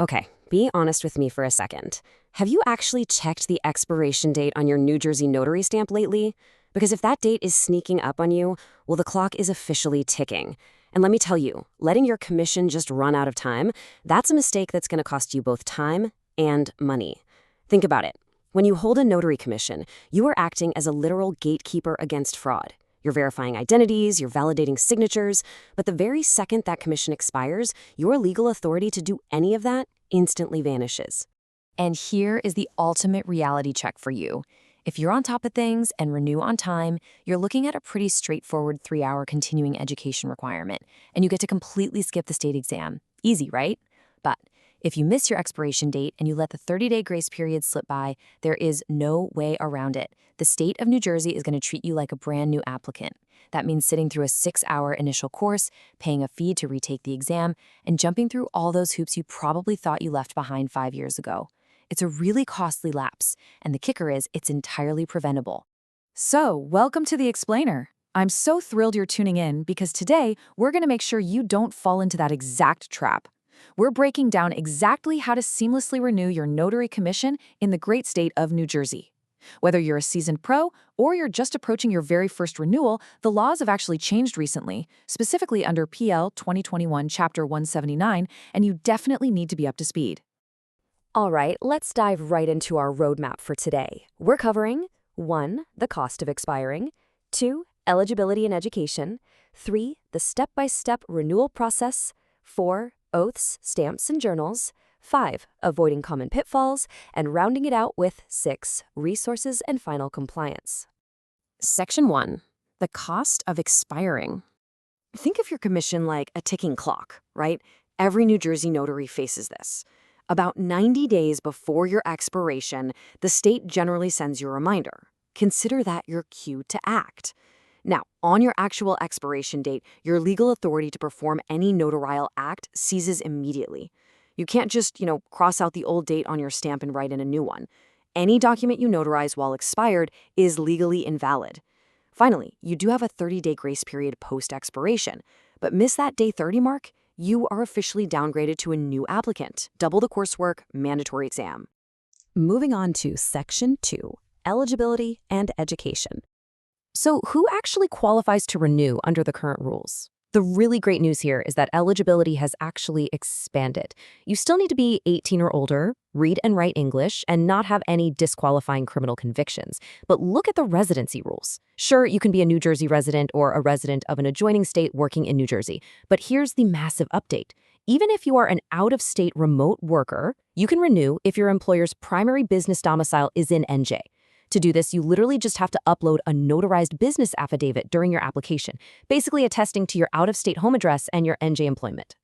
Okay, be honest with me for a second. Have you actually checked the expiration date on your New Jersey Notary stamp lately? Because if that date is sneaking up on you, well, the clock is officially ticking. And let me tell you, letting your commission just run out of time, that's a mistake that's going to cost you both time and money. Think about it. When you hold a notary commission, you are acting as a literal gatekeeper against fraud. You're verifying identities, you're validating signatures, but the very second that commission expires, your legal authority to do any of that instantly vanishes. And here is the ultimate reality check for you. If you're on top of things and renew on time, you're looking at a pretty straightforward 3-hour continuing education requirement, and you get to completely skip the state exam. Easy, right? But if you miss your expiration date and you let the 30-day grace period slip by, there is no way around it. The state of New Jersey is going to treat you like a brand new applicant. That means sitting through a 6-hour initial course, paying a fee to retake the exam, and jumping through all those hoops you probably thought you left behind 5 years ago. It's a really costly lapse, and the kicker is it's entirely preventable. So, welcome to The Explainer. I'm so thrilled you're tuning in because today we're going to make sure you don't fall into that exact trap. We're breaking down exactly how to seamlessly renew your notary commission in the great state of New Jersey. Whether you're a seasoned pro or you're just approaching your very first renewal, the laws have actually changed recently, specifically under PL 2021 Chapter 179, and you definitely need to be up to speed. All right, let's dive right into our roadmap for today. We're covering 1. The cost of expiring, 2. Eligibility and education, 3. The step-by-step renewal process, 4. Oaths, stamps, and journals, 5. Avoiding common pitfalls, and rounding it out with 6. Resources and final compliance. Section 1. The cost of expiring. Think of your commission like a ticking clock, right? Every New Jersey notary faces this. About 90 days before your expiration, the state generally sends you a reminder. Consider that your cue to act. Now, on your actual expiration date, your legal authority to perform any notarial act ceases immediately. You can't just, cross out the old date on your stamp and write in a new one. Any document you notarize while expired is legally invalid. Finally, you do have a 30-day grace period post-expiration, but miss that day 30 mark, you are officially downgraded to a new applicant. Double the coursework, mandatory exam. Moving on to Section 2, Eligibility and Education. So who actually qualifies to renew under the current rules? The really great news here is that eligibility has actually expanded. You still need to be 18 or older, read and write English, and not have any disqualifying criminal convictions. But look at the residency rules. Sure, you can be a New Jersey resident or a resident of an adjoining state working in New Jersey. But here's the massive update. Even if you are an out-of-state remote worker, you can renew if your employer's primary business domicile is in NJ. To do this, you literally just have to upload a notarized business affidavit during your application, basically attesting to your out-of-state home address and your NJ employment.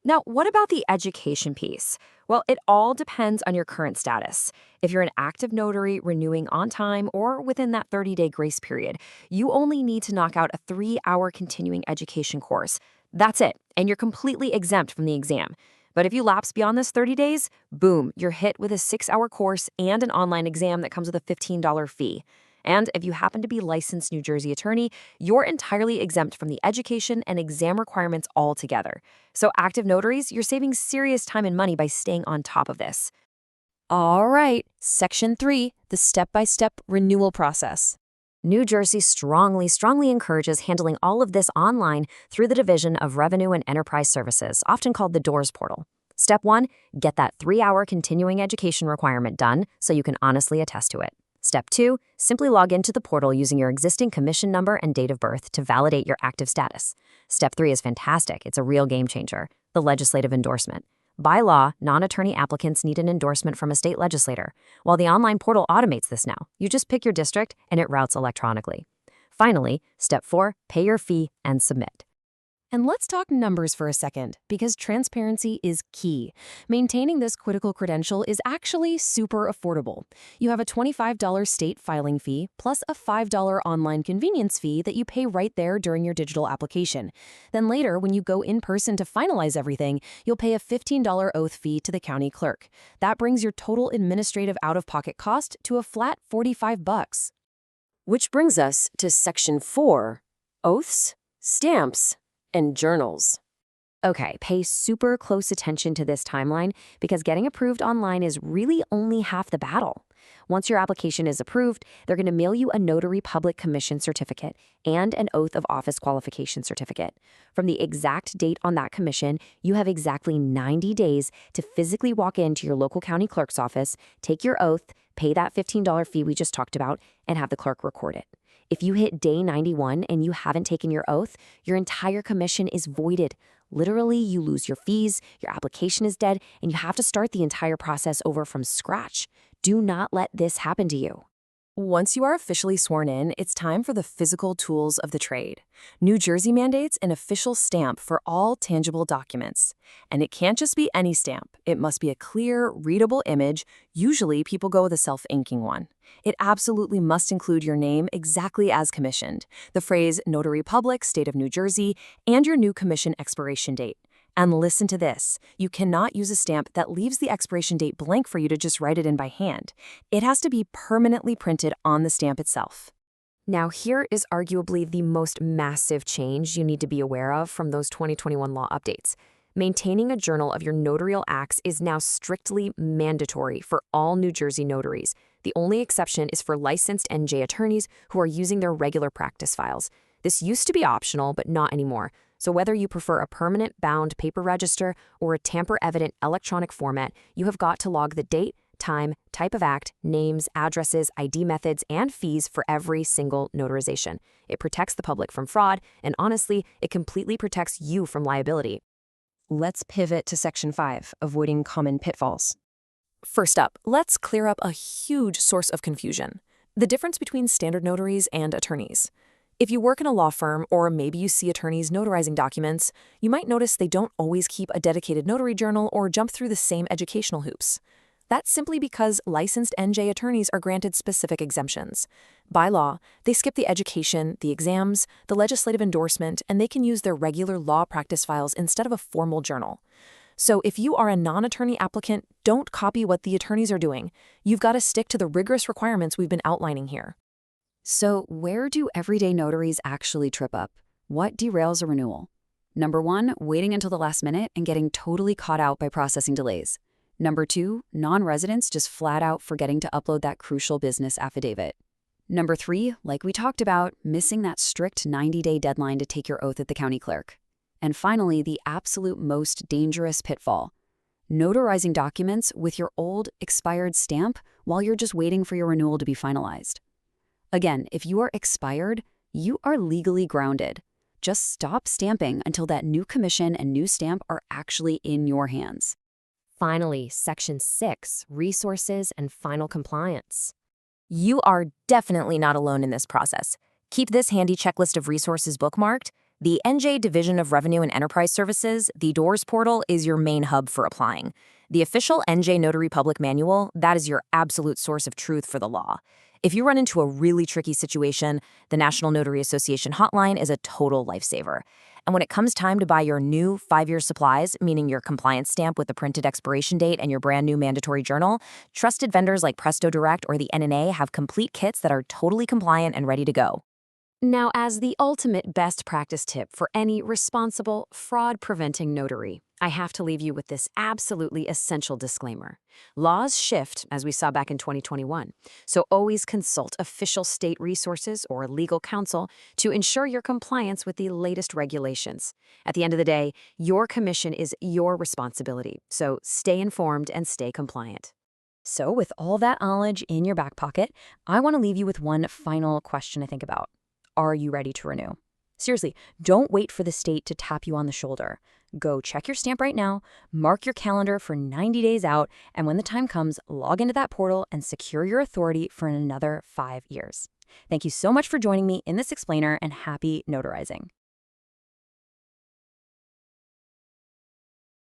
Now, what about the education piece? Well, it all depends on your current status. If you're an active notary renewing on time or within that 30-day grace period, you only need to knock out a 3-hour continuing education course. That's it, and you're completely exempt from the exam. But if you lapse beyond this 30 days, boom, you're hit with a 6-hour course and an online exam that comes with a $15 fee. And if you happen to be licensed New Jersey attorney, you're entirely exempt from the education and exam requirements altogether. So active notaries, you're saving serious time and money by staying on top of this. All right, Section 3, the step-by-step renewal process. New Jersey strongly encourages handling all of this online through the Division of Revenue and Enterprise Services, often called the DOORS portal. Step 1, get that 3-hour continuing education requirement done so you can honestly attest to it. Step 2, simply log into the portal using your existing commission number and date of birth to validate your active status. Step 3 is fantastic. It's a real game changer, the legislative endorsement. By law, non-attorney applicants need an endorsement from a state legislator. While the online portal automates this now, you just pick your district and it routes electronically. Finally, Step 4, pay your fee and submit. And let's talk numbers for a second, because transparency is key. Maintaining this critical credential is actually super affordable. You have a $25 state filing fee plus a $5 online convenience fee that you pay right there during your digital application. Then later, when you go in person to finalize everything, you'll pay a $15 oath fee to the county clerk. That brings your total administrative out-of-pocket cost to a flat $45. Which brings us to Section 4, Oaths, Stamps, and Journals. Okay, pay super close attention to this timeline because getting approved online is really only half the battle. Once your application is approved, they're going to mail you a Notary Public Commission certificate and an Oath of Office qualification certificate. From the exact date on that commission, you have exactly 90 days to physically walk into your local county clerk's office, take your oath, pay that $15 fee we just talked about, and have the clerk record it. If you hit day 91 and you haven't taken your oath, your entire commission is voided. Literally, you lose your fees, your application is dead, and you have to start the entire process over from scratch. Do not let this happen to you. Once you are officially sworn in, it's time for the physical tools of the trade. New Jersey mandates an official stamp for all tangible documents. And it can't just be any stamp. It must be a clear, readable image. Usually, people go with a self-inking one. It absolutely must include your name exactly as commissioned, the phrase Notary Public, State of New Jersey, and your new commission expiration date. And listen to this, you cannot use a stamp that leaves the expiration date blank for you to just write it in by hand. It has to be permanently printed on the stamp itself. Now, here is arguably the most massive change you need to be aware of from those 2021 law updates. Maintaining a journal of your notarial acts is now strictly mandatory for all New Jersey notaries. The only exception is for licensed NJ attorneys who are using their regular practice files. This used to be optional, but not anymore. So whether you prefer a permanent bound paper register or a tamper-evident electronic format, you have got to log the date, time, type of act, names, addresses, ID methods, and fees for every single notarization. It protects the public from fraud, and honestly, it completely protects you from liability. Let's pivot to Section 5, avoiding common pitfalls. First up, let's clear up a huge source of confusion: the difference between standard notaries and attorneys. If you work in a law firm, or maybe you see attorneys notarizing documents, you might notice they don't always keep a dedicated notary journal or jump through the same educational hoops. That's simply because licensed NJ attorneys are granted specific exemptions. By law, they skip the education, the exams, the legislative endorsement, and they can use their regular law practice files instead of a formal journal. So if you are a non-attorney applicant, don't copy what the attorneys are doing. You've got to stick to the rigorous requirements we've been outlining here. So where do everyday notaries actually trip up? What derails a renewal? Number 1, waiting until the last minute and getting totally caught out by processing delays. Number 2, non-residents just flat out forgetting to upload that crucial business affidavit. Number 3, like we talked about, missing that strict 90-day deadline to take your oath at the county clerk. And finally, the absolute most dangerous pitfall: notarizing documents with your old, expired stamp while you're just waiting for your renewal to be finalized. Again, if you are expired, you are legally grounded. Just stop stamping until that new commission and new stamp are actually in your hands. Finally, Section 6, resources and final compliance. You are definitely not alone in this process. Keep this handy checklist of resources bookmarked. The NJ Division of Revenue and Enterprise Services, the DOORS portal, is your main hub for applying. The official NJ Notary Public Manual, that is your absolute source of truth for the law. If you run into a really tricky situation, the National Notary Association hotline is a total lifesaver. And when it comes time to buy your new 5-year supplies, meaning your compliance stamp with the printed expiration date and your brand new mandatory journal, trusted vendors like Presto Direct or the NNA have complete kits that are totally compliant and ready to go. Now, as the ultimate best practice tip for any responsible, fraud-preventing notary, I have to leave you with this absolutely essential disclaimer. Laws shift, as we saw back in 2021, so always consult official state resources or legal counsel to ensure your compliance with the latest regulations. At the end of the day, your commission is your responsibility, so stay informed and stay compliant. So with all that knowledge in your back pocket, I want to leave you with one final question to think about. Are you ready to renew? Seriously, don't wait for the state to tap you on the shoulder. Go check your stamp right now, mark your calendar for 90 days out, and when the time comes, log into that portal and secure your authority for another 5 years. Thank you so much for joining me in this explainer, and happy notarizing.